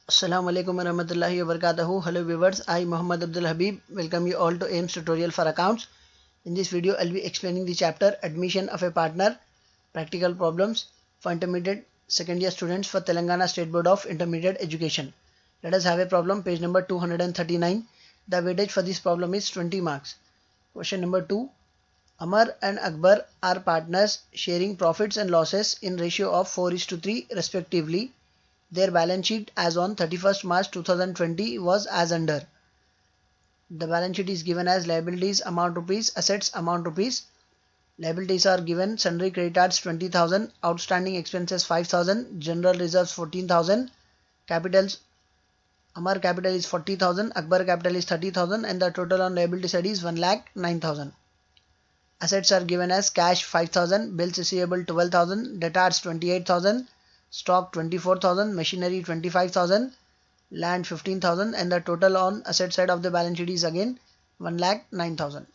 Assalamu alaikum warahmatullahi wabarakatuh. Hello viewers, I Muhammad Abdul Habib welcome you all to AIMS tutorial for accounts. In this video, I'll be explaining the chapter Admission of a Partner, Practical Problems for Intermediate Second Year Students for Telangana State Board of Intermediate Education. Let us have a problem, page number 239. The weightage for this problem is 20 marks. Question number 2. Amar and Akbar are partners sharing profits and losses in ratio of 4:3 respectively. Their balance sheet as on 31st March 2020 was as under. The balance sheet is given as liabilities amount rupees, assets amount rupees. Liabilities are given sundry creditors 20,000, outstanding expenses 5,000, general reserves 14,000, capitals Amar capital is 40,000, Akbar capital is 30,000 and the total on liability side is 1,09,000. Assets are given as cash 5,000, bills receivable 12,000, debtors 28,000, stock 24,000, machinery 25,000, land 15,000 and the total on asset side of the balance sheet is again 1,09,000.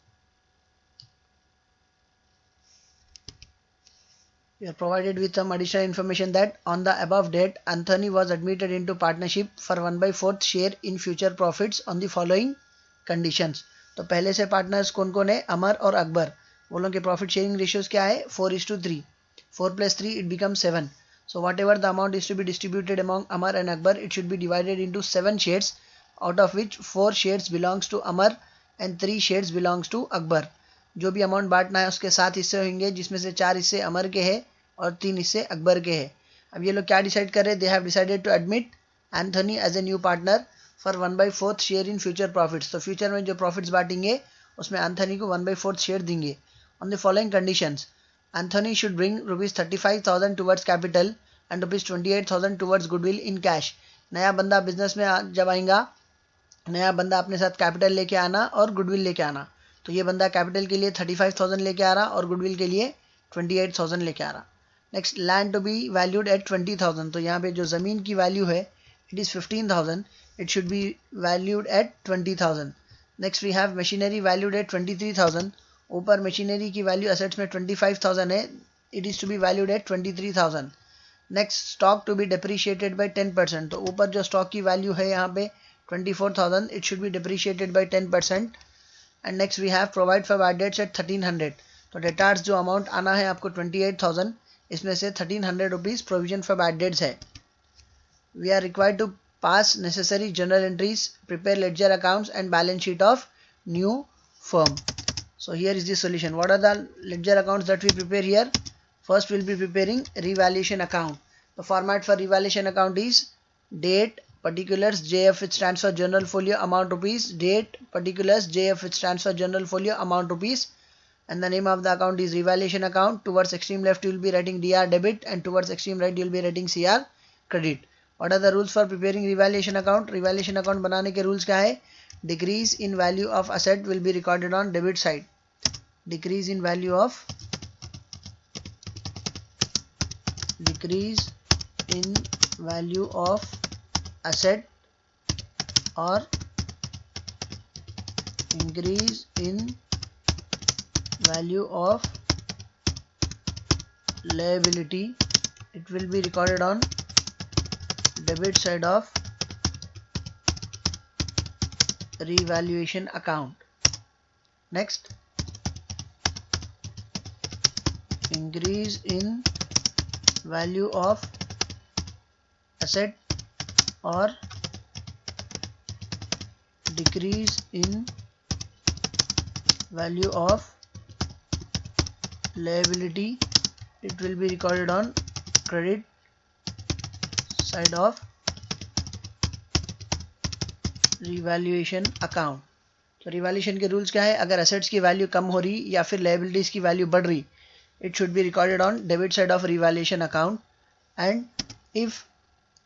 We are provided with some additional information that on the above date, Anthony was admitted into partnership for 1/4 share in future profits on the following conditions. तो पहले से partners कौन कौन है? अमर और अकबर. वो लोगों के प्रॉफिट शेयरिंग रेशियोज क्या है? 4:3. 4 + 3 it becomes 7. So whatever the amount is to be distributed among Amar and Akbar, it should be divided into 7 shares, out of which 4 shares belongs to Amar and 3 shares belongs to Akbar. जो भी amount बांटना है उसके 7 हिस्से होंगे, जिसमें से 4 हिस्से अमर के हैं और 3 हिस्से अकबर के हैं. अब ये लोग क्या डिसाइड कर रहे हैं? They have decided to admit Anthony as a new partner for 1/4 share in future profits. तो फ्यूचर में जो प्रॉफिट्स बांटेंगे उसमें एंथनी को 1/4 शेयर देंगे. On the following conditions, Anthony should bring rupees 35,000 towards capital and rupees 28,000 towards goodwill in cash. नया बंदा business में जब आएगा, नया बंदा अपने साथ कैपिटल लेके आना और गुडविल लेके आना. तो ये बंदा कैपिटल के लिए 35,000 लेके आ रहा और गुडविल के लिए 28,000 लेके आ रहा. Next, land to be valued at 20,000. तो यहाँ पे जो ज़मीन की वैल्यू है it is 15,000, it should be valued at 20,000. Next we have machinery valued at 23,000. ऊपर मशीनरी की वैल्यू असेट्स में 25,000 है, it is to be valued at 23,000. Next, stock to be depreciated by 10%. तो ऊपर जो स्टॉक की वैल्यू है यहाँ पे 24,000, it should be depreciated by 10%. And next we have provide for bad debts at 1,300. तो डेटार्स जो अमाउंट आना है आपको 28,000, इसमें से 1,300 rupees provision for bad debts है. We are required to pass necessary journal entries, prepare ledger accounts and balance sheet of new firm. So here is the solution. What are the ledger accounts that we prepare here? First we'll be preparing revaluation account. The format for revaluation account is date, particulars, JF which stands for general folio amount rupees, date, particulars, JF which stands for general folio amount rupees, and the name of the account is revaluation account. Towards extreme left you will be writing DR debit and towards extreme right you will be writing CR credit. What are the rules for preparing revaluation account? Revaluation account बनाने के rules क्या है? Decrease in value of asset will be recorded on debit side. Decrease in value of asset or increase in value of liability, it will be recorded on debit side of revaluation account. Next, increase in value of asset or decrease in value of liability, it will be recorded on credit side of revaluation account. तो revaluation के rules क्या है? अगर assets की value कम हो रही या फिर लायबिलिटीज की वैल्यू बढ़ रही, it should B recorded on debit side of revaluation account. And if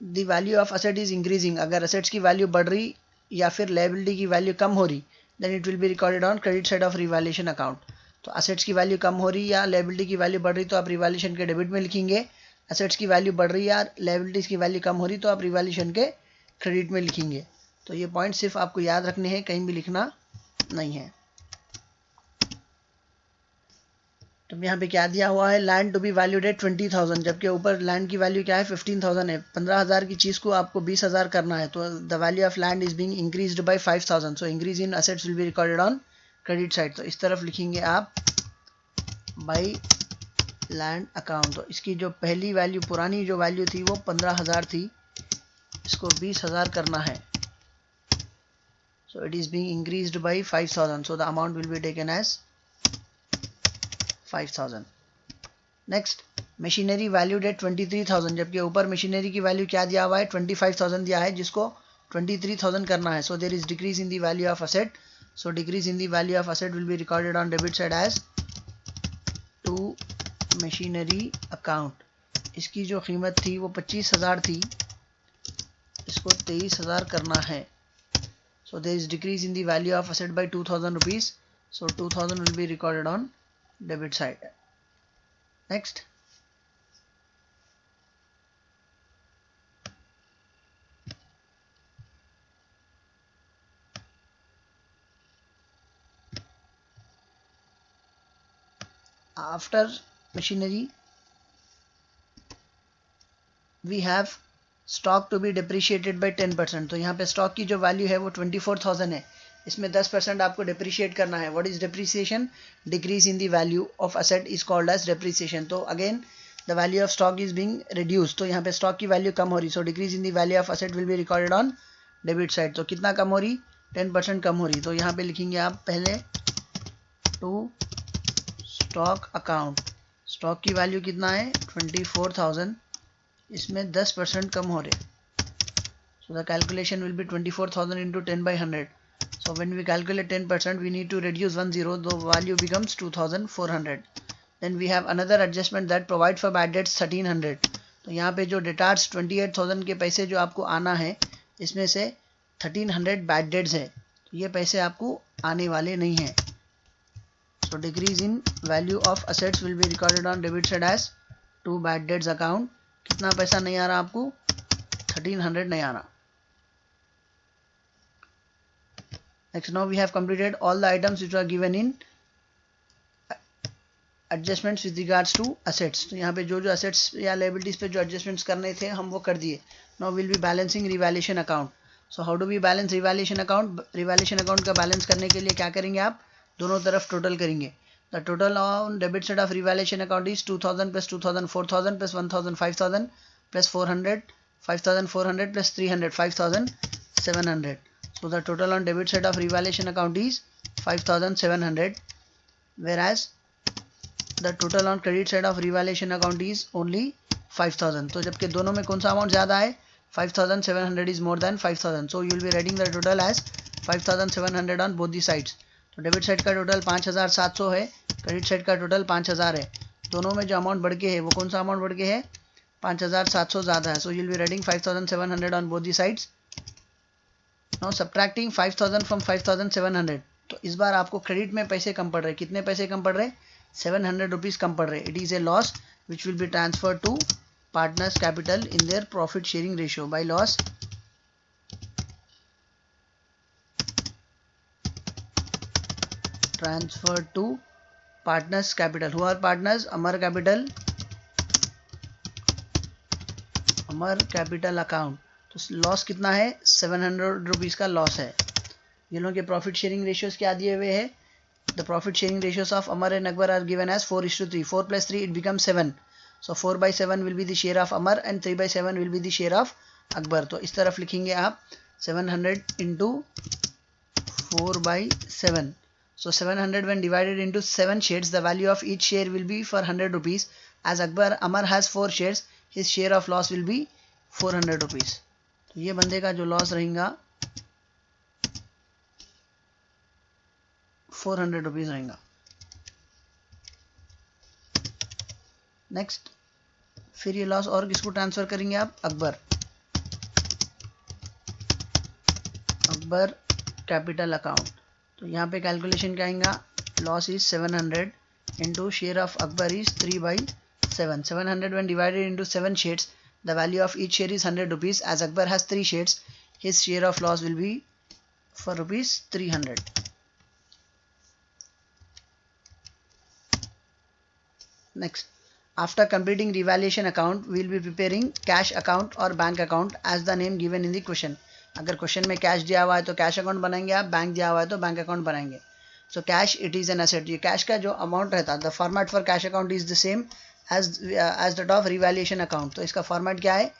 the value of asset is increasing, अगर असेट्स की वैल्यू बढ़ रही या फिर लायबिलिटी की वैल्यू कम हो रही, then it will be recorded on credit side of revaluation account. तो असेट्स की वैल्यू कम हो रही या लायबिलिटी की वैल्यू बढ़ रही तो आप रिवैल्यूएशन के डेबिट में लिखेंगे. असेट्स की वैल्यू बढ़ रही या लायबिलिटीज की वैल्यू कम हो रही तो आप रिवैल्यूएशन के क्रेडिट में लिखेंगे. तो ये पॉइंट सिर्फ आपको याद रखने हैं, कहीं भी लिखना नहीं है. तो यहाँ पे क्या दिया हुआ है, land to be valued at 20,000, जबकि ऊपर लैंड की वैल्यू क्या है 15,000 है। 15,000 की चीज़ को आपको 20,000 करना है, तो the value of land is being increased by 5,000, so increase in assets will be recorded on credit side. तो इस तरफ लिखेंगे आप बाई लैंड अकाउंट। तो इसकी जो पहली वैल्यू, पुरानी जो वैल्यू थी वो 15,000 थी, इसको 20,000 करना है, so it is being increased by 5,000, so the amount will be taken as 5,000. Next, machinery valued at 23,000, जबकि ऊपर मशीनरी की वैल्यू क्या दिया हुआ है 25,000 दिया है, जिसको 23,000 करना है। So there is decrease in the value of asset, so decrease in the value of asset will be recorded on debit side as to machinery account. इसकी जो कीमत थी वो 25,000 थी, इसको 23,000 करना है। So there is decrease in the value of asset by 2,000 rupees. So 2,000 will be recorded on debit side. Next, after machinery we have stock to be depreciated by 10%. तो यहाँ पे stock की जो value है वो 24,000 है, इसमें 10% आपको depreciate करना है। What is depreciation? Decrease in the value of asset is called as depreciation. तो again the value of stock is being reduced, तो यहाँ पे stock की value कम हो रही, so decrease in the value of asset will be recorded on debit side. तो कितना कम हो रही, 10% कम हो रही। तो यहाँ पे लिखेंगे आप पहले टू स्टॉक अकाउंट, स्टॉक की वैल्यू कितना है 24,000, इसमें 10% कम हो रहे, so the calculation will be 24,000 into 10 by 100. So when we calculate 10%, we need to reduce 1 0, the value becomes 2,400. Then we have another adjustment that provide for bad debts 1,300. तो यहाँ पे जो डेटार्स 28,000 के पैसे जो आपको आना है, इसमें से 1,300 बैड डेट्स है, तो ये पैसे आपको आने वाले नहीं हैं। So decrease in value of assets will be recorded on debit side as to bad debts account. कितना पैसा नहीं आ रहा आपको, 1,300 नहीं आ रहा। Next, now we have completed all the items which are given in adjustments with regards to assets. तो यहाँ पे जो assets या liabilities पे जो adjustments करने थे हम वो कर दिए। Now we'll be balancing revaluation account. So how do we balance revaluation account? Revaluation account का balance करने के लिए क्या करेंगे आप, दोनों तरफ total करेंगे। The total on debit side of revaluation account is 2,000 plus 2,000 4,000 plus 1,000 5,000 plus 400 5,400 plus 300 5,700. So the total on debit side of revaluation account is 5,700, whereas the total on credit side of revaluation account is only 5,000. तो जबकि दोनों में कौन सा amount ज़्यादा है, 5,700 is more than 5,000. So you will be writing the total as 5,700 on both the sides. तो debit side का टोटल 5,700 है, क्रेडिट साइड का टोटल 5,000 है। दोनों में जो अमाउंट बढ़ के है वो कौन सा अमाउंट बढ़ के है, 5,700 ज़्यादा है। So you will be writing 5,700 on both the sides. Now subtracting 5,000 from 5,700, तो इस बार आपको क्रेडिट में पैसे कम पड़ रहे। कितने पैसे कम पड़ रहे, 700 रुपीज़ कम पड़ रहे। It is a loss which will be transfer to partners capital in their profit sharing ratio. By loss transfer to partners capital. Who are partners? Amar capital account. तो लॉस कितना है, 700 रुपीज़ का loss है। ये लोगों के profit sharing ratios क्या दिए हुए हैं, the profit sharing ratios of Amar and Akbar are given as 4:3। 4 + 3 it becomes 7. So 4/7 will be the share of Amar and 3/7 will be the share of Akbar. तो इस तरफ लिखेंगे आप 700 into 4/7. So 700 when divided into 7 shares, the value of each share will be for 100 rupees. As Amar has 4 shares, his share of loss will be 400 rupees. तो ये बंदे का जो लॉस रहेगा 400 रुपीज़ रहेगा। नेक्स्ट, फिर ये लॉस और किसको ट्रांसफर करेंगे आप, अकबर कैपिटल अकाउंट। तो यहाँ पे कैलकुलेशन क्या आएगा, loss is 700 into share of Akbar is 3/7. 700 when divided into 7 shares, the value of each share is 100 rupees. As Akbar has 3 shares, his share of loss will be for rupees 300. Next, after completing revaluation account, we will be preparing cash account or bank account as the name given in the question. अगर question में cash दिया हुआ है तो cash account बनाएंगे आप, bank दिया हुआ है तो बैंक अकाउंट बनाएंगे. So cash it is an asset. ये कैश का जो अमाउंट रहता है, the format for cash account is the same as that of revaluation account. तो इसका फॉर्मेट क्या है?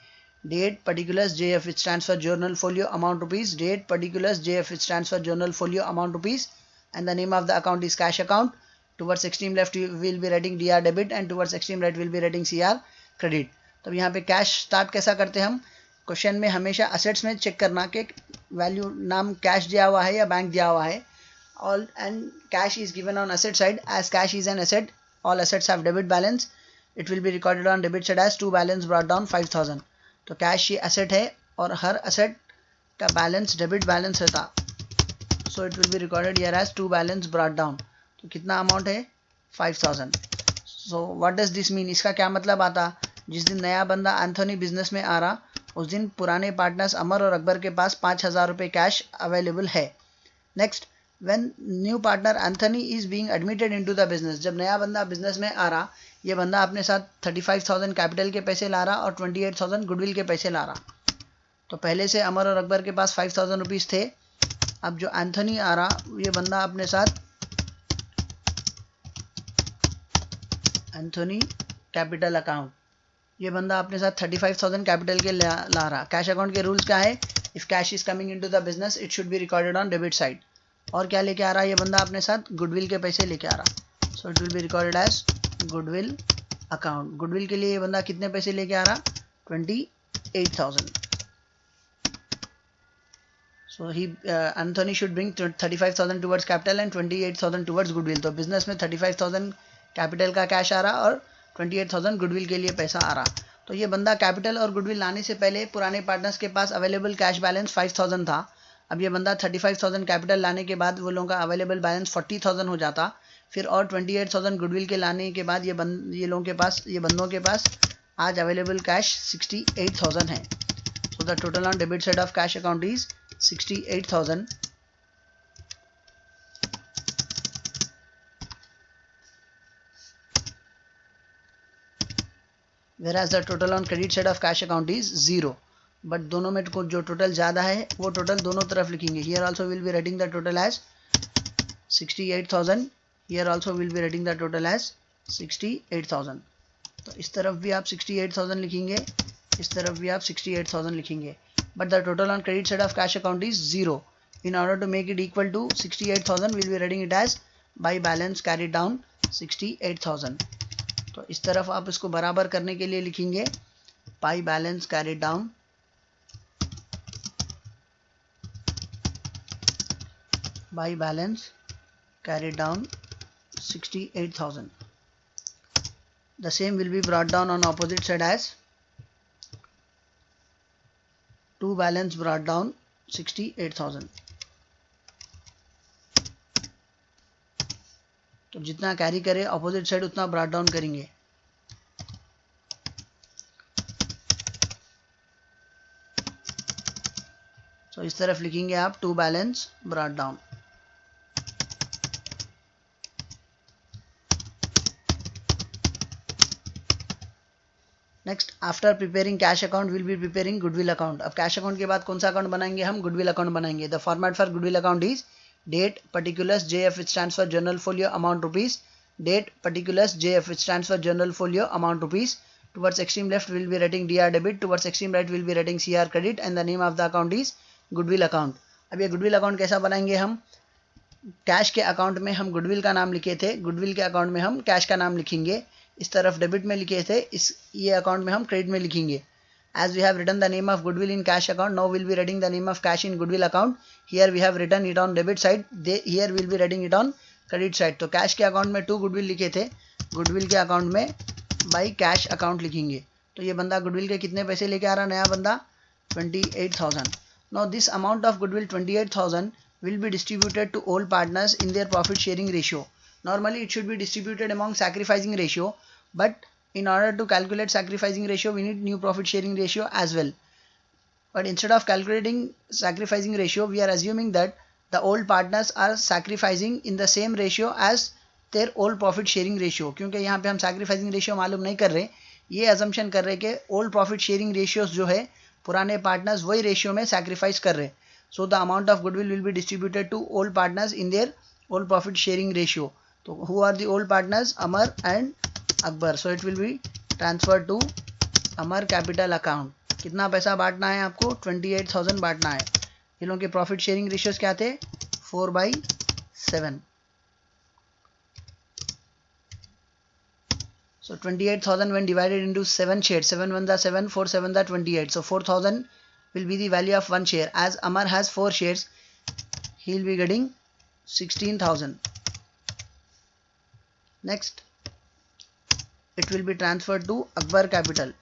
Date particulars JF which stands for journal folio amount rupees. Date particulars JF which stands for journal folio amount rupees. And the name of the account is cash account. Towards extreme left you will be writing DR debit and towards extreme right will be writing CR credit. तो यहाँ पे cash start कैसा करते हैं हम? Question में हमेशा assets में चेक करना कि वैल्यू नाम कैश दिया हुआ है या बैंक दिया हुआ है. All and cash is given on asset side. As cash is an asset, all assets have debit balance. It will be recorded on debit side as to balance brought down 5000. तो cash ये asset है और हर asset का balance debit balance रहता. So it will be recorded here as to balance brought down. तो कितना amount है? 5000. So what does this mean? इसका क्या मतलब आता? जिस दिन नया बंदा एंथोनी बिजनेस में आ रहा उस दिन पुराने पार्टनर्स अमर और अकबर के पास 5000 रुपये कैश अवेलेबल है. Next, when new partner Anthony is being admitted into the business. जब नया बंदा बिजनेस में आ रहा, ये बंदा अपने साथ 35,000 कैपिटल के पैसे ला रहा और 28,000 गुडविल के पैसे ला रहा. तो पहले से अमर और अकबर के पास 5,000 रुपीज़ थे. अब जो एंथोनी आ रहा, ये बंदा अपने साथ एंथोनी कैपिटल अकाउंट, ये बंदा अपने साथ 35,000 कैपिटल के ला रहा. कैश अकाउंट के रूल्स क्या है? If cash is coming into the business it should B recorded on debit side. और क्या लेके आ रहा है ये बंदा? अपने साथ गुडविल के पैसे लेके आ रहा. So it will be recorded as goodwill account. Goodwill के लिए ये बंदा कितने पैसे लेके आ रहा? 28,000. So he Anthony should bring 35,000 towards capital and 28,000 towards goodwill. तो बिजनेस में 35,000 कैपिटल का कैश आ रहा और 28,000 गुडविल के लिए पैसा आ रहा. तो ये बंदा कैपिटल और गुडविल लाने से पहले पुराने पार्टनर्स के पास अवेलेबल कैश बैलेंस 5,000 था. अब ये बंदा 35,000 कैपिटल लाने के बाद वो लोगों का अवेलेबल बैलेंस 40,000 हो जाता. फिर और 28,000 गुडविल के लाने के बाद ये लोगों के पास, ये बंदों के पास आज अवेलेबल कैश 68,000 है. So the total on debit side of cash account is 68,000. whereas the total on credit side of cash account is 0. But दोनों में जो टोटल ज़्यादा है वो टोटल दोनों तरफ लिखेंगे. Here also will be writing the total as 68,000. Here also will be writing the total as 68,000. तो इस तरफ भी आप 68,000 लिखेंगे, इस तरफ भी आप 68,000 लिखेंगे. But the total on credit side of cash account is 0. In order to make it equal to 68,000 will be writing it as by balance carry down 68,000. तो इस तरफ आप इसको बराबर करने के लिए लिखेंगे by balance carry down by balance carried down 68,000. The same will be brought down on opposite side as to balance brought down 68,000. तो जितना कैरी करे ऑपोजिट साइड उतना ब्रॉट डाउन करेंगे. तो इस तरफ लिखेंगे आप to balance brought down. Next, after preparing cash account will be preparing goodwill account. अब कैश अकाउंट के बाद कौन सा अकाउंट बनाएंगे हम? गुडविल अकाउंट बनाएंगे. The format for goodwill account is date particulars JF which stands for journal folio amount rupees. Date particulars JF which stands for journal folio amount rupees. Towards extreme left we will be writing DR debit. Towards extreme right we will be writing CR credit and the name of the account is goodwill account. अब ये goodwill account कैसा बनाएंगे हम? Cash के account में हम goodwill का नाम लिखे थे, गुडविल के अकाउंट में हम कैश का नाम लिखेंगे. इस तरफ डेबिट में लिखे थे, ये अकाउंट में हम क्रेडिट में लिखेंगे. As we have written the name of goodwill in cash account, now will be writing the name of cash in goodwill account. Here we have written it on debit side, here will be writing it on credit side. तो cash के account में 2 goodwill लिखे थे, goodwill के account में by cash account लिखेंगे. तो ये बंदा गुडविल के कितने पैसे लेके आ रहा नया बंदा? 28,000. Now this amount of goodwill 28,000 will be distributed to all partners in their profit sharing ratio. Normally it should be distributed among sacrificing ratio, but in order to calculate sacrificing ratio we need new profit sharing ratio as well. But instead of calculating sacrificing ratio, we are assuming that the old partners are sacrificing in the same ratio as their old profit sharing ratio, क्योंकि यहाँ पे हम sacrificing ratio मालूम नहीं कर रहे, ये assumption कर रहे कि old profit sharing ratios जो है पुराने partners वही ratio में sacrifice कर रहे. So the amount of goodwill will be distributed to old partners in their old profit sharing ratio. So who are the old partners? Amar and Akbar. So it will be transferred to Amar capital account. कितना पैसा बांटना है आपको? 28,000 बांटना है. इन लोगों के profit sharing ratios क्या थे? 4/7. So 28,000 when divided into 7 shares, 7 1 are 7, 4 7 are 28. So 4,000 will be the value of one share. As Amar has 4 shares, he will be getting 16,000. Next, it will be transferred to Akbar capital.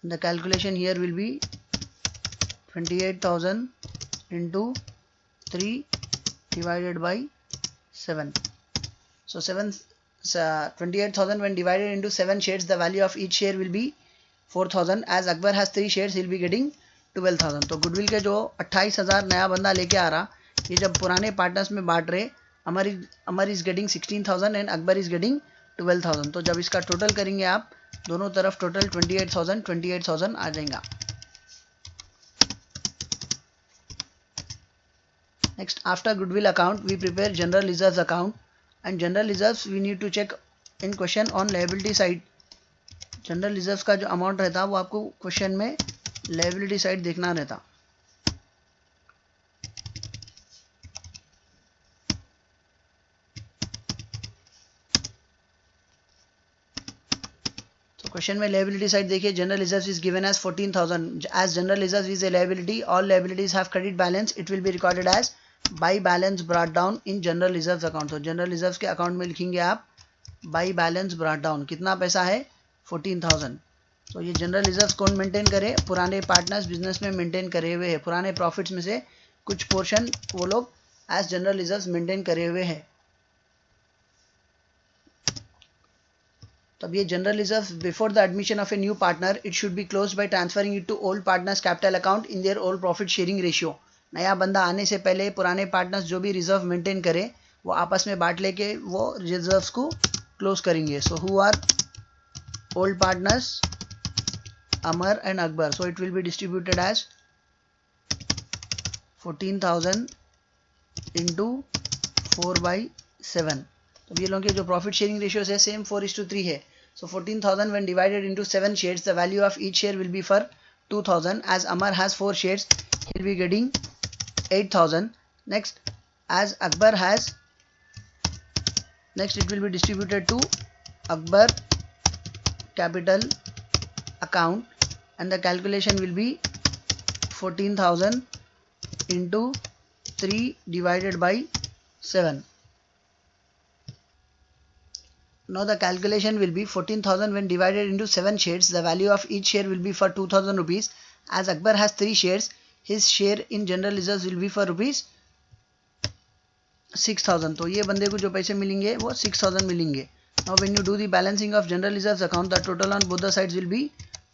The calculation here will be 28,000 into 3 divided by 7. So 28,000 when divided into 7 shares, the value of each share will be 4,000. As Akbar has 3 shares, he will be getting 12,000. तो goodwill के जो 28,000 नया बंदा लेके आ रहा, ये जब पुराने पार्टनर्स में बांट रहे, Amar is getting 16,000 and Akbar is getting 12,000. तो जब इसका टोटल करेंगे आप दोनों तरफ, टोटल 28,000 आ जाएगा. Next, after goodwill account, we prepare general reserves account, and general reserves we need to check in question on liability side. General reserves का जो अमाउंट रहता है वो आपको क्वेश्चन में लायबिलिटी साइड देखना रहता. तो क्वेश्चन में लायबिलिटी साइड देखिए, general reserves is given as 14,000. As general reserves is a liability, all liabilities have credit balance, it will be recorded as by balance brought down in general reserves account. तो general reserves के account में लिखेंगे आप by balance brought down. कितना पैसा है? 14,000. तो ये जनरल रिजर्व्स कौन मेंटेन करे? पुराने पार्टनर्स बिजनेस में मेंटेन करे हुए हैं. पुराने प्रॉफिट्स में से कुछ पोर्शन वो लोग एज जनरल रिजर्व्स मेंटेन करे हुए हैं. तब ये general reserves before the admission of a new partner, it should be close by transferring it to old partners capital account in their old profit sharing ratio. नया बंदा आने से पहले पुराने पार्टनर्स जो भी रिजर्व मेंटेन करे वो आपस में बांट लेके वो रिजर्व्स को क्लोज करेंगे. So who are old partners? Amar and Akbar. So it will be distributed as 14,000 into 4/7. तो ये लोगों के जो प्रॉफिट शेयरिंग रेशियोज है सेम 4:3 है. So 14,000 when divided into 7 shares, the value of each share will be for 2,000. As Amar has 4 shares, he will be getting 8,000. Next, as Akbar has, next it will be distributed to Akbar capital account, and the calculation will be 14,000 into 3 divided by 7. Now the calculation will be 14,000 when divided into 7 shares, the value of each share will be for 2,000 rupees. As Akbar has 3 shares, his share in general reserves will be for rupees 6,000. तो ये बंदे को जो पैसे मिलेंगे वो 6,000 मिलेंगे. Now when you do the balancing of general reserves account, the total on both the sides will be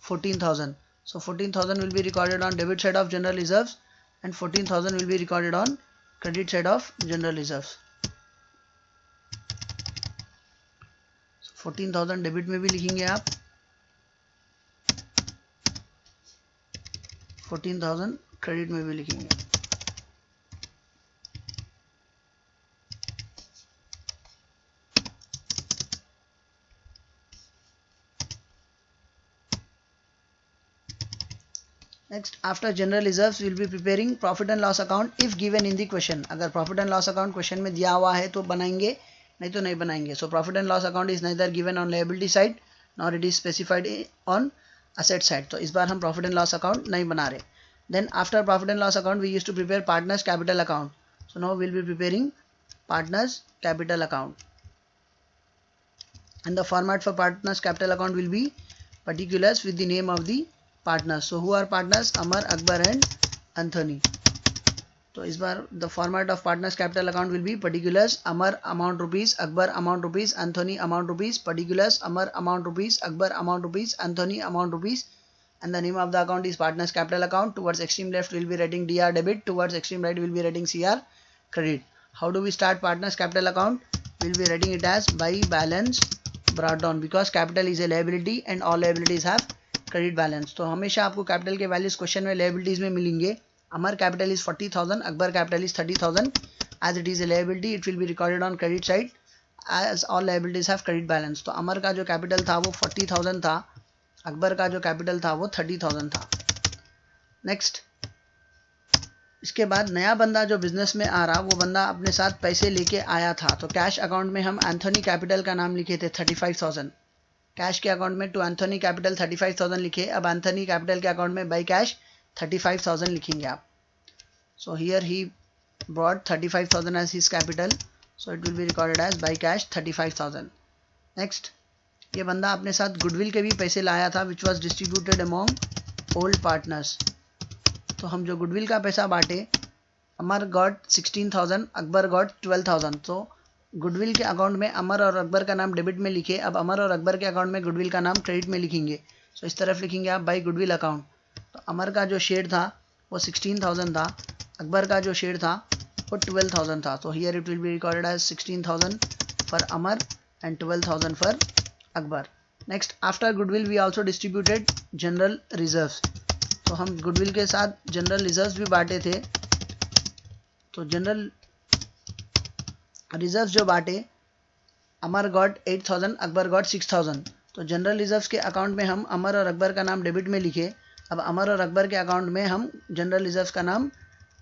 14,000. So 14,000 will be recorded on debit side of general reserves and 14,000 will be recorded on credit side of general reserves. So 14,000 debit में भी लिखेंगे आप, 14,000 credit में भी लिखेंगे. Next, after general reserves, we will be preparing profit and loss account if given in the question. अगर profit and loss account question में दिया हुआ है तो बनाएंगे, नहीं तो नहीं बनाएंगे. So profit and loss account is neither given on liability side nor it is specified on asset side. तो इस बार हम profit and loss account नहीं बना रहे. Then after profit and loss account, we used to prepare partners capital account. So now we will be preparing partners capital account. And the format for partners capital account will be particulars with the name of the partners. So who are partners? Amar, Akbar and Anthony. तो इस बार the format of partners capital account will be particulars Amar amount rupees, Akbar amount rupees, Anthony amount rupees, particulars Amar amount rupees, Akbar amount rupees, Anthony amount rupees, and the name of the account is partners capital account. Towards extreme left we'll be writing DR debit, towards extreme right we'll be writing CR credit. How do we start partners capital account? We'll be writing it as by balance brought down, because capital is a liability and all liabilities have credit balance. तो हमेशा आपको capital के values question में liabilities में मिलेंगे. Amar capital is 40,000, Akbar capital is 30,000. As it is a liability, it will be recorded on credit side as all liabilities have credit balance. तो अमर का जो capital था वो 40,000 था, अकबर का जो कैपिटल था वो 30,000 था. नेक्स्ट, इसके बाद नया बंदा जो बिजनेस में आ रहा, वो बंदा अपने साथ पैसे लेके आया था. तो कैश अकाउंट में हम एंथोनी कैपिटल का नाम लिखे थे 35,000. कैश के अकाउंट में टू एंथोनी कैपिटल 35,000 लिखे. अब एंथोनी कैपिटल के अकाउंट में बाई कैश 35,000 लिखेंगे आप. So here he brought 35,000 as his capital, so it will be recorded as by cash 35,000. Next, ये बंदा अपने साथ गुडविल के भी पैसे लाया था which was distributed among old partners. तो हम जो गुडविल का पैसा बांटे, अमर गॉट 16,000, अकबर गॉट 12,000. तो गुडविल के अकाउंट में अमर और अकबर का नाम डेबिट में लिखे. अब अमर और अकबर के अकाउंट में गुडविल का नाम क्रेडिट में लिखेंगे. सो इस तरफ लिखेंगे आप बाई गुडविल अकाउंट. तो अमर का जो शेयर था वो 16,000 था, अकबर का जो शेयर था वो 12,000 था. तो here it will be recorded as 16,000 for Amar and 12,000 for Akbar. Next, after goodwill we also distributed general reserves. तो हम goodwill के साथ general reserves भी बांटे थे. तो general reserves जो बांटे, अमर गॉट 8,000, अकबर गॉट 6,000. तो जनरल रिजर्व्स के अकाउंट में हम अमर और अकबर का नाम डेबिट में लिखे. अब अमर और अकबर के अकाउंट में हम जनरल रिजर्व्स का नाम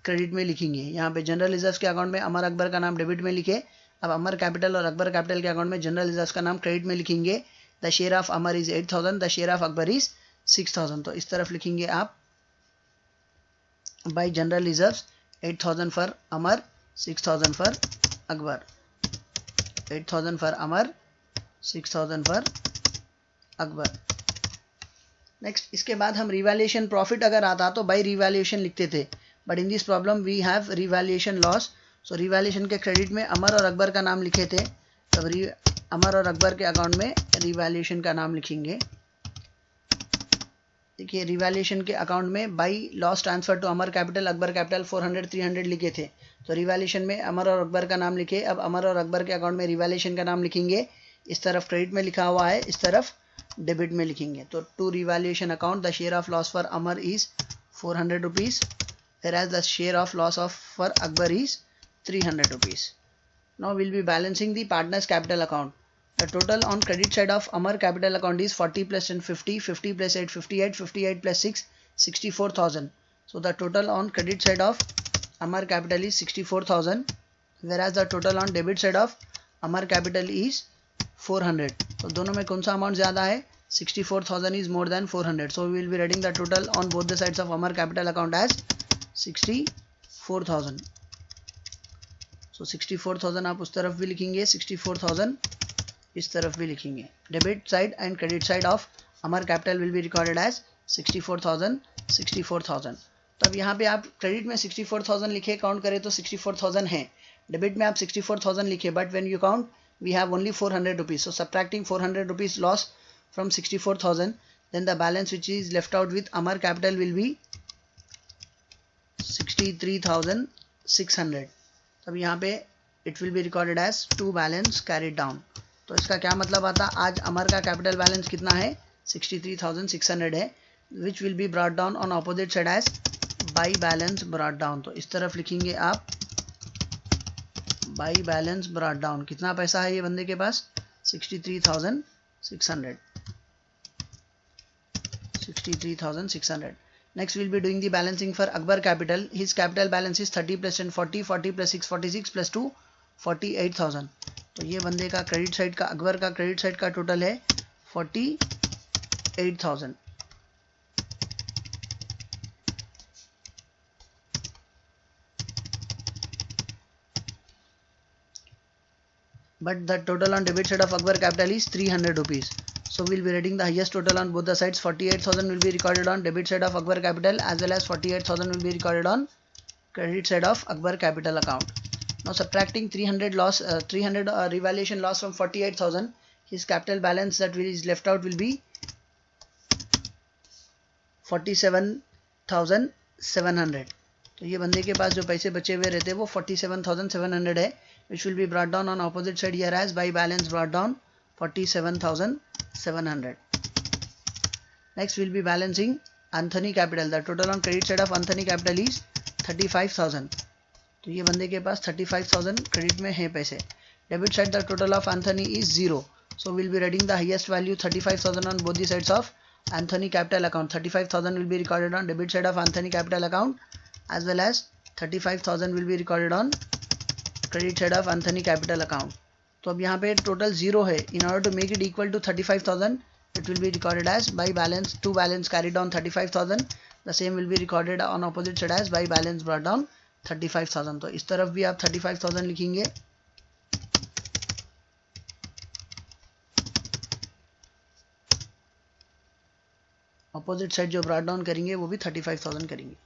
क्रेडिट में लिखेंगे. यहाँ पे जनरल रिजर्व्स के अकाउंट में अमर अकबर का नाम डेबिट में लिखे. अब अमर कैपिटल और अकबर कैपिटल के अकाउंट में जनरल रिजर्व्स का नाम क्रेडिट में लिखेंगे. The share of Amar is 8,000, the share of Akbar is 6,000. तो इस तरफ लिखेंगे आप bye general reserves 8,000 for Amar, 6,000 for Akbar. 8,000 for Amar, 6,000 for Akbar. Next, इसके बाद हम रिवैल्यूएशन प्रॉफिट अगर आता तो बाय रिवैल्यूएशन लिखते थे. But in this problem we have revaluation loss. So revaluation के क्रेडिट में अमर और अकबर का नाम लिखे थे. तब अमर और अकबर के अकाउंट में रिवैल्यूएशन का नाम लिखेंगे. देखिए, रिवैल्यूएशन के अकाउंट में by loss transfer to Amar capital, Akbar capital 400, 300 लिखे थे. तो रिवैल्यूएशन में अमर और अकबर का नाम लिखे. अब अमर और अकबर के अकाउंट में रिवैल्यूएशन का नाम लिखेंगे. इस तरफ क्रेडिट में लिखा हुआ है, इस तरफ डेबिट में लिखेंगे. तो to revaluation account the share of loss for Amar is 400 rupees, whereas the share of loss for Akbar is 300 rupees. Now we will be balancing the partners capital account. The total on credit side of Amar capital account is 40 plus 10 50, 50 plus 8 58, 58 plus 6 64,000. So the total on credit side of Amar capital is 64,000, whereas the total on debit side of Amar capital is 400. तो दोनों में कौन सा amount ज़्यादा है? 64,000 is more than 400. So we will be writing the total on both the sides of Amar capital account as 64,000. So 64,000 आप उस तरफ भी लिखेंगे, 64,000 इस तरफ भी लिखेंगे. Debit side and credit side of Amar capital will be recorded as 64,000, 64,000. तब यहाँ पे आप क्रेडिट में 64,000 लिखे, काउंट करें तो 64,000 है. डेबिट में आप 64,000 लिखे, but when you count we have only 400 rupees. So subtracting 400 rupees loss from 64,000, then the balance which is left out with Amar capital will be 63,600. तब यहाँ पे it will be recorded as to balance carried down. तो इसका क्या मतलब आता, आज अमर का कैपिटल बैलेंस कितना है? 63,600 है, which will be brought down on opposite side as by balance brought down. तो इस तरफ लिखेंगे आप बाई बैलेंस ब्रॉट डाउन. कितना पैसा है ये बंदे के पास? 63,600. 63,600. Next we will be doing the balancing for Akbar capital. His capital balance is 30 plus 10 40, 40 plus 6 46 plus 2 48,000. तो ये बंदे का क्रेडिट साइड का, अकबर का क्रेडिट साइड का टोटल है 48,000. But the total on debit side of Akbar capital is 300 rupees. So we will be writing the highest total on both the sides. 48,000 will be recorded on debit side of Akbar capital, as well as 48,000 will be recorded on credit side of Akbar capital account. Now subtracting 300 loss, 300 revaluation loss from 48,000, his capital balance that is left out will be 47,700। तो ये बंदे के पास जो पैसे बचे हुए रहते हैं वो 47,700 है, which will be brought down on opposite side here as by balance brought down 47,700. Next we'll be balancing Anthony capital. The total on credit side of Anthony capital is 35,000. तो ये बंदे के पास 35,000 क्रेडिट में है पैसे. Debit side the total of Anthony is 0. So we'll be writing the highest value 35,000 on both the sides of Anthony capital account. 35,000 will be recorded on debit side of Anthony capital account as well as 35,000 will be recorded on credit side of Anthony capital account. तो अब यहाँ पे total 0 है. In order to make it equal to 35,000, it will be recorded as by balance to balance carried down 35,000. The same will be recorded on opposite side as by balance brought down 35,000. तो इस तरफ भी आप 35,000 लिखेंगे. Opposite side जो brought down करेंगे वो भी 35,000 करेंगे.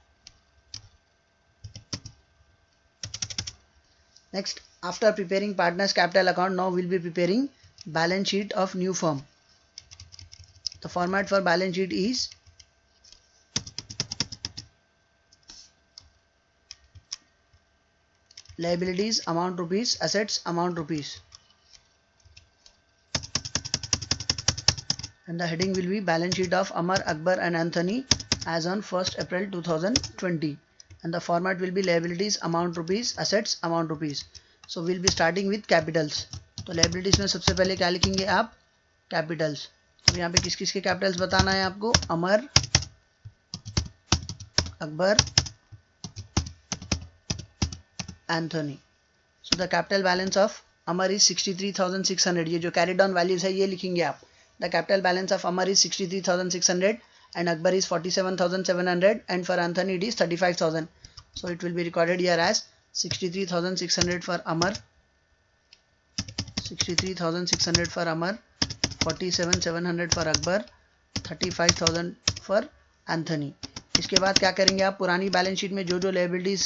Next, after preparing partners capital account, now will be preparing balance sheet of new firm. The format for balance sheet is liabilities amount rupees, assets amount rupees, and the heading will be balance sheet of Amar, Akbar and Anthony as on 1st April 2020, and the format will be liabilities amount rupees, assets amount rupees. So we'll be starting with capitals. तो liabilities में सबसे पहले क्या लिखेंगे आप? capitals. तो यहाँ पे किस किस के capitals बताना है आपको? अमर, Akbar, Anthony. So the capital balance of Amar is 63,600. ये जो carried down values है ये लिखेंगे आप. The capital balance of Amar is 63,600 and Akbar is 47,700 and for Anthony it is 35,000. So it will be recorded here as 63,600 for Amar, 63,600 for Amar, 47,700 for Akbar, 35,000 for Anthony. इसके बाद क्या करेंगे आप? पुरानी बैलेंस शीट में जो जो liabilities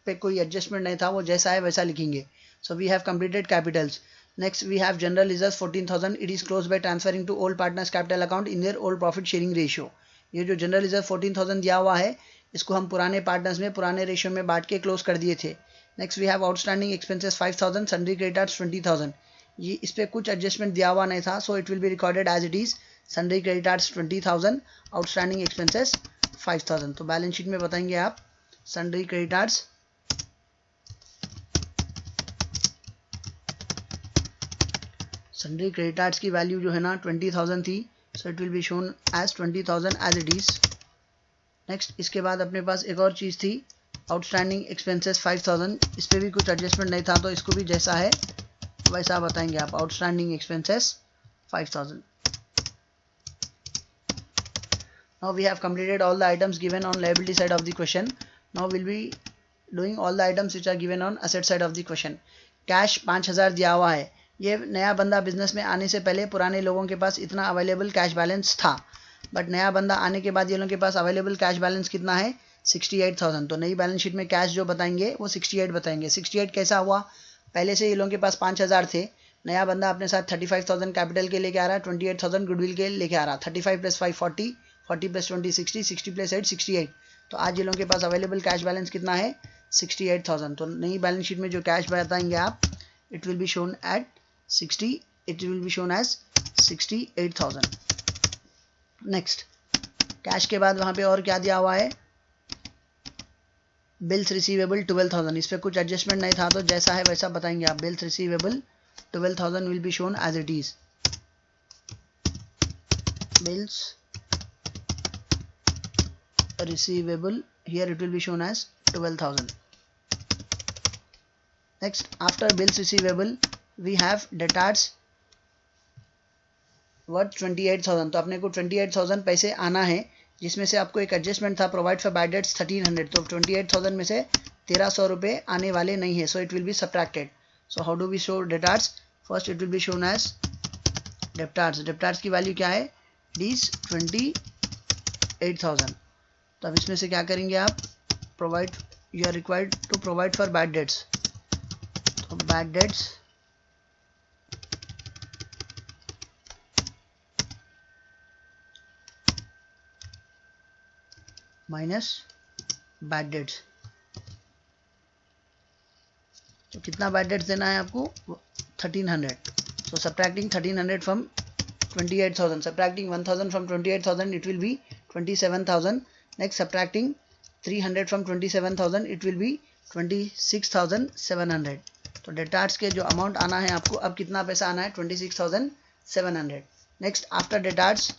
पे कोई एडजस्टमेंट नहीं था वो जैसा है वैसा लिखेंगे. So we have completed capitals. Next we have general reserves 14,000. It is close by transferring to old partners capital account in their old profit sharing ratio. ये जो जनरल रिजर्व 14,000 दिया हुआ है इसको हम पुराने पार्टनर्स में पुराने रेशियो में बांट के क्लोज कर दिए थे. Next we have outstanding expenses 5,000, sundry creditors 20,000. ये इस पर कुछ एडजस्टमेंट दिया हुआ नहीं था, so it will be recorded as it is. Sundry creditors 20,000, outstanding expenses 5,000. तो बैलेंस शीट में बताएंगे आप सन्ड्री क्रेडिटर्स सन्ड्री क्रेडिटर्स की वैल्यू जो है ना 20,000 थी, so it will be shown as 20,000 as it is. Next इसके बाद अपने पास एक और चीज़ थी आउटस्टैंडिंग एक्सपेंसेस 5,000. इस पर भी कुछ एडजस्टमेंट नहीं था तो इसको भी जैसा है वैसा बताएंगे आप. Outstanding expenses 5,000. Now we have completed all the items given on liability side of the question. Now we'll be doing all the items which are given on asset side of the question. Cash 5,000 दिया हुआ है. ये नया बंदा business में आने से पहले पुराने लोगों के पास इतना अवेलेबल कैश बैलेंस था, बट नया बंदा आने के बाद ये लोगों के पास अवेलेबल कैश बैलेंस कितना है? 68,000. तो नई बैलेंस शीट में कैश जो बताएंगे वो 68 बताएंगे. 68 कैसा हुआ? पहले से ये लोगों के पास 5,000 थे, नया बंदा अपने साथ 35,000 कैपिटल के लेके आ रहा है, 28,000 गुडविल के लेके आ रहा. 35 + 5 40, 40 + 20 60, 60 + 8 68. तो आज ये लोगों के पास अवेलेबल कैश बैलेंस कितना है? 68,000. तो नई बैलेंस शीट में जो कैश बताएंगे आप, it will be shown at 60, it will be shown as 68,000. Next cash के बाद वहां पे और क्या दिया हुआ है? Bills receivable 12,000. इस पर कुछ एडजस्टमेंट नहीं था तो जैसा है वैसा बताएंगे आप. Bills receivable 12,000 will be shown as it is. Bills receivable, here it will be shown as 12,000. Next, after bills receivable we have debtors worth 28,000. तो अपने को 28,000 पैसे आना है, जिसमें से आपको एक एडजस्टमेंट था प्रोवाइड फॉर बैड डेट्स 1,300. तो 28,000 में से 1,300 रुपये आने वाले नहीं है, so it will be subtracted. So how do we show debtors? First it will be shown as debtors. Debtors की वैल्यू क्या है? It is 28,000. तो अब इसमें से क्या करेंगे आप? Provide, you are required to provide for bad debts. तो bad debts minus bad debts. तो कितना बैड डेट्स देना है आपको? 1300. So subtracting 1300 from 28,000, subtracting 1000 from 28,000, it will be 27,000. Next, subtracting 300 from 27,000, it will be 26,700. तो डेटार्स के जो amount आना है आपको, अब कितना पैसा आना है? 26,700. Next, after debtors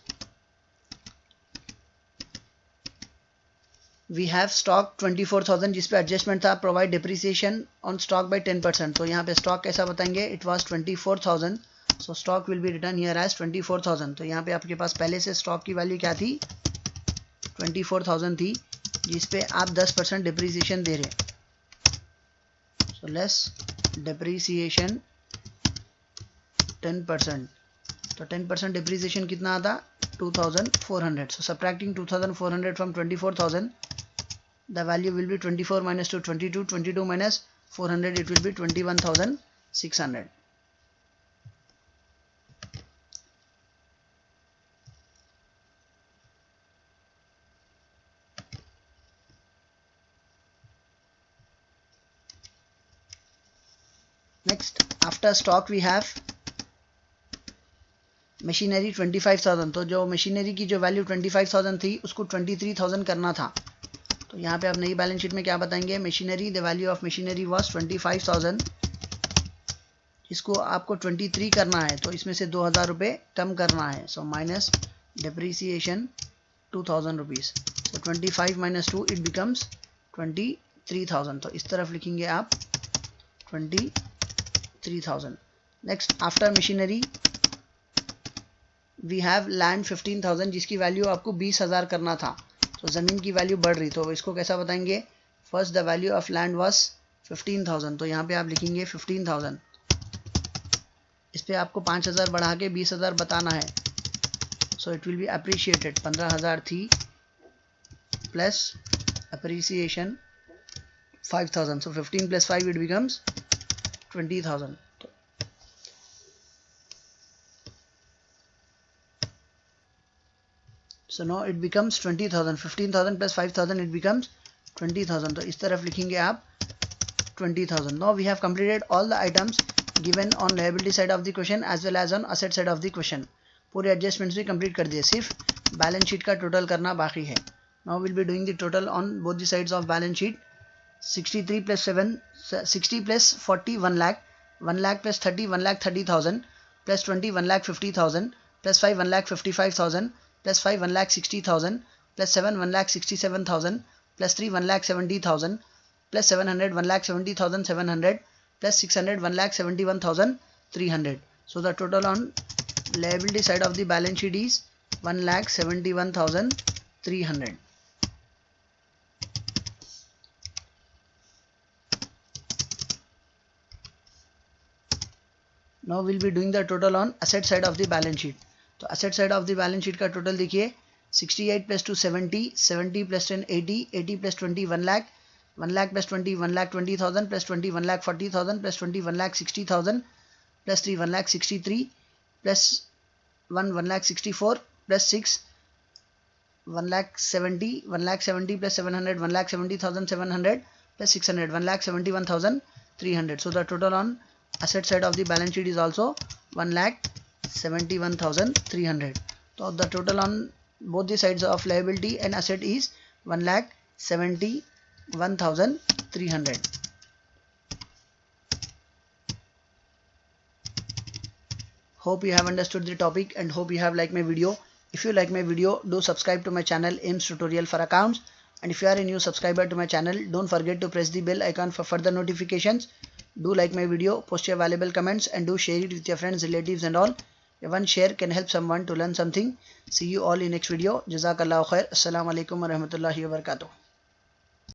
we have stock 24,000 जिस पे एडजस्टमेंट था, provide depreciation on stock by 10%. तो यहाँ पे स्टॉक कैसा बताएंगे? It was 24,000. So stock will be written here as 24,000. तो यहाँ पे आपके पास पहले से स्टॉक की वैल्यू क्या थी? 24,000 थी, जिस पे आप 10% डिप्रिसिएशन दे रहे. So less depreciation 10%. तो 10% डिप्रिसिएशन कितना आता? 2,400. सो subtracting 2,400 from 24,000, the value will be 24 minus 2, 22, 22 minus 400, it will be 21,600. Next, after stock we have machinery 25,000. तो जो मशीनरी की जो वैल्यू 25,000 थी उसको 23,000 करना था. तो यहाँ पे आप नई बैलेंस शीट में क्या बताएंगे? Machinery, the value of machinery was 25,000, इसको आपको 23 करना है, तो इसमें से 2,000 रुपये कम करना है. So minus depreciation 2,000 rupees. So 25 minus 2 it becomes 23,000. तो इस तरफ लिखेंगे आप 23,000. Next, after machinery we have land 15,000 जिसकी वैल्यू आपको 20,000 करना था. तो ज़मीन की वैल्यू बढ़ रही, तो इसको कैसा बताएंगे? First the value of land was 15,000. तो यहाँ पे आप लिखेंगे 15,000. इस पे आपको 5,000 बढ़ा के 20,000 बताना है. So it will be appreciated. 15,000 थी plus appreciation 5,000. So 15 plus 5 it becomes 20,000. So now it becomes 20,000. 15,000 plus 5,000 it becomes 20,000. तो इस तरफ लिखेंगे आप 20,000. Now we have completed all the items given on liability side of the question as well as on asset side of the question. पूरे adjustments भी complete कर दिए, सिर्फ बैलेंस शीट का टोटल करना बाकी है. Now we'll be doing the total on both the sides of balance sheet. 63 plus 7, 60 plus 40, 1 lakh. 1 lakh plus 30, 1,30,000 plus 20, 1,50,000 plus 5, 1,55,000 plus 5, 1,60,000 plus 7, 1,67,000 plus 3, 1,70,000 plus 700, 1,70,700 plus 600, 1,71,300. So the total on liability side of the balance sheet is 1,71,300. Now we'll be doing the total on asset side of the balance sheet. तो asset side of the balance sheet का total देखिए. 68 plus 2 70, 70 plus 10 80, 80 plus 20 1 lakh, 1 lakh plus 20 1,20,000 plus 20 1,40,000 plus 20 1,60,000 plus 3 1,63 plus 1 1,64 plus 6 1,70, 1,70 plus 700 1,70,700 plus 600 1,71,300. So the total on asset side of the balance sheet is also 1,71,300. So the total on both the sides of liability and asset is 1,71,300. Hope you have understood the topic and hope you have liked my video. If you like my video, do subscribe to my channel AIMS Tutorial for Accounts. And if you are a new subscriber to my channel, don't forget to press the bell icon for further notifications. Do like my video, post your valuable comments and do share it with your friends, relatives and all. One share can help someone to learn something. See you all in next video. Jazakallahu khair. Assalamu alaikum wa rahmatullahi wa barakatuh.